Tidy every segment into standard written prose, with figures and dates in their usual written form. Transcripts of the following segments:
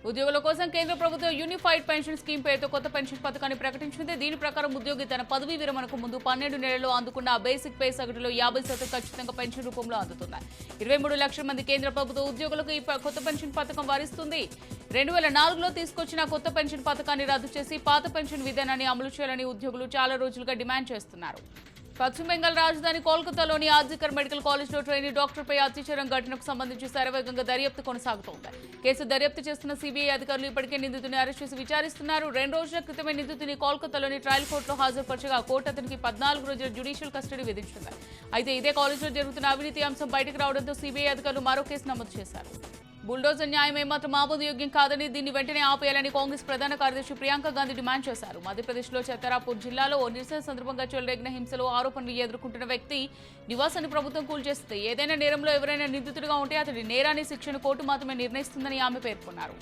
ఉద్యోగుల కోసం కేంద్ర ప్రభుత్వం యూనిఫైడ్ పెన్షన్ స్కీమ్ పేరుతో కొత్త పెన్షన్ పథకాన్ని ప్రకటించింది. దీని ప్రకారం ఉద్యోగి తన పదవీ విరమణకు ముందు 12 నెలల్లో అందుకున్న బేసిక్ పే సగటులో 50% ఖచ్చితంగా పెన్షన్ రూపంలో అందుతున్నారు. 23 లక్షల మంది కేంద్ర ప్రభుత్వ ఉద్యోగులకు ఈ కొత్త పెన్షన్ పథకం వరిస్తుంది. 2004లో తీసుకొచ్చిన కొత్త పెన్షన్ పథకాన్ని రద్దు చేసి పాత పెన్షన్ విధానాన్ని అమలు చేయాలని ఉద్యోగులు చాలా రోజులుగా డిమాండ్ చేస్తున్నారు. పశ్చిమ బెంగాల్ రాజధాని కోల్కతాలోని ఆర్జికర్ మెడికల్ కాలేజ్లో ట్రైనీ డాక్టర్పై అత్యాచారం ఘటనకు సంబంధించి శరవేగంగా దర్యాప్తు కొనసాగుతోంది. కేసు దర్యాప్తు చేస్తున్న సీబీఐ అధికారులు ఇప్పటికే నిందితుడిని అరెస్ట్ చేసి విచారిస్తున్నారు. 2 రోజుల క్రితమే నిందితుడిని కోల్కతాలోని ట్రయల్ కోర్టులో హాజరుపరచగా కోర్టు అతనికి 14 రోజుల జ్యుడిషియల్ కస్టడీ విధించింది. అయితే ఇదే కాలేజ్లో జరుగుతున్న అవినీతి అంశం బయటకు రావడంతో సీబీఐ అధికారులు మరో కేసు నమోదు చేశారు. బుల్డోజర్ న్యాయం ఏమాత్రం ఆమోదయోగ్యం కాదని, దీన్ని వెంటనే ఆపేయాలని కాంగ్రెస్ ప్రధాన కార్యదర్శి ప్రియాంక గాంధీ డిమాండ్ చేశారు. మధ్యప్రదేశ్లో ఛతరాపూర్ జిల్లాలో నిరసన సందర్భంగా చెలరేగిన హింసలో ఆరోపణలు ఎదుర్కొంటున్న వ్యక్తి నివాసాన్ని ప్రభుత్వం కూల్చేస్తుంది. ఏదైనా నేరంలో ఎవరైనా నిందితుడిగా ఉంటే అతడి నేరాన్ని శిక్షను కోర్టు మాత్రమే నిర్ణయిస్తుందని ఆమె పేర్కొన్నారు.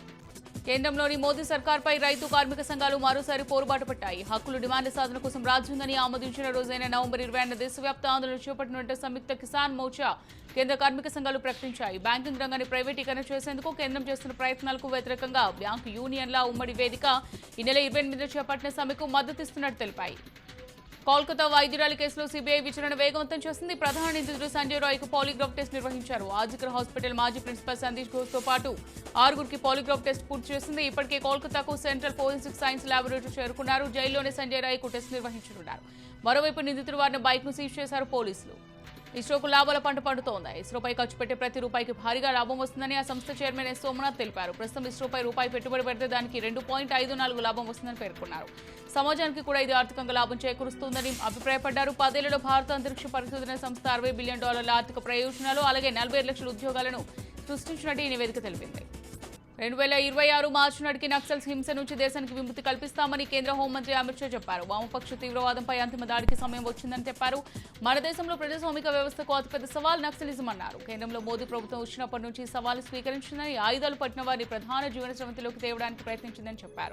కేంద్రంలోని మోదీ సర్కార్పై రైతు కార్మిక సంఘాలు మరోసారి పోరుబాటు పట్టాయి. హక్కులు డిమాండ్ల సాధన కోసం రాజ్యాంగాన్ని ఆమోదించిన రోజైన నవంబర్ 20న దేశవ్యాప్త ఆందోళన చేపట్టినట్టు సంయుక్త కిసాన్ మోర్చా కేంద్ర కార్మిక సంఘాలు ప్రకటించాయి. బ్యాంకింగ్ రంగాన్ని ప్రైవేటీకరణ చేసేందుకు కేంద్రం చేస్తున్న ప్రయత్నాలకు వ్యతిరేకంగా బ్యాంకు యూనియన్ల ఉమ్మడి వేదిక ఈ నెల 28న చేపట్టిన సమ్మెకు మద్దతిస్తున్నట్టు తెలిపాయి. కోల్కతా వైద్యురాలి కేసులో సీబీఐ విచారణ వేగవంతం చేసింది. ప్రధాన నిందితుడు సంజయ్ రాయ్కు పాలిగ్రాఫ్ టెస్ట్ నిర్వహించారు. ఆర్జికర్ హాస్పిటల్ మాజీ ప్రిన్సిపల్ సందీప్ ఘోష్తో పాటు 6గురికి పాలిగ్రాఫ్ టెస్ట్ పూర్తి చేసింది. ఇప్పటికే కోల్కతాకు సెంట్రల్ ఫోరెన్సిక్ సైన్స్ ల్యాబొరేటరీ చేరుకున్నారు. జైల్లోనే సంజయ్ రాయ్కు టెస్ట్ నిర్వహించనున్నారు. మరోవైపు నిందితుడు వారిని బైక్ను సీజ్ చేశారు పోలీసులు. ఇస్రోకు లాభాల పంట పండుతోంది. ఇస్రోపై ఖర్చు పెట్టే ప్రతి రూపాయికి భారీగా లాభం వస్తుందని ఆ సంస్థ చైర్మన్ ఎస్ సోమనాథ్ తెలిపారు. ప్రస్తుతం ఇస్రోపై రూపాయి పెట్టుబడి పెడితే దానికి 2.54 లాభం వస్తుందని పేర్కొన్నారు. సమాజానికి కూడా ఇది ఆర్థికంగా లాభం చేకూరుస్తుందని అభిప్రాయపడ్డారు. 10 ఏళ్లలో భారత అంతరిక్ష పరిశోధన సంస్థ $60 బిలియన్ ఆర్థిక ప్రయోజనాలు అలాగే 45 లక్షల ఉద్యోగాలను సృష్టించినట్టు ఈ నివేదిక తెలిపింది. 2026 మార్చి నాటికి నక్సల్స్ హింస నుంచి దేశానికి విముక్తి కల్పిస్తామని కేంద్ర హోంమంత్రి అమిత్ షా చెప్పారు. వామపక్ష తీవ్రవాదంపై అంతిమ దాడికి సమయం వచ్చిందని చెప్పారు. మన దేశంలో ప్రజాస్వామిక వ్యవస్థకు అతిపెద్ద సవాల్ నక్సలిజం అన్నారు. కేంద్రంలో మోదీ ప్రభుత్వం వచ్చినప్పటి నుంచి సవాలు స్వీకరించిందని, ఆయుధాలు పట్టిన వారిని ప్రధాన జీవన స్రవంతిలోకి తేవడానికి ప్రయత్నించిందని చెప్పారు.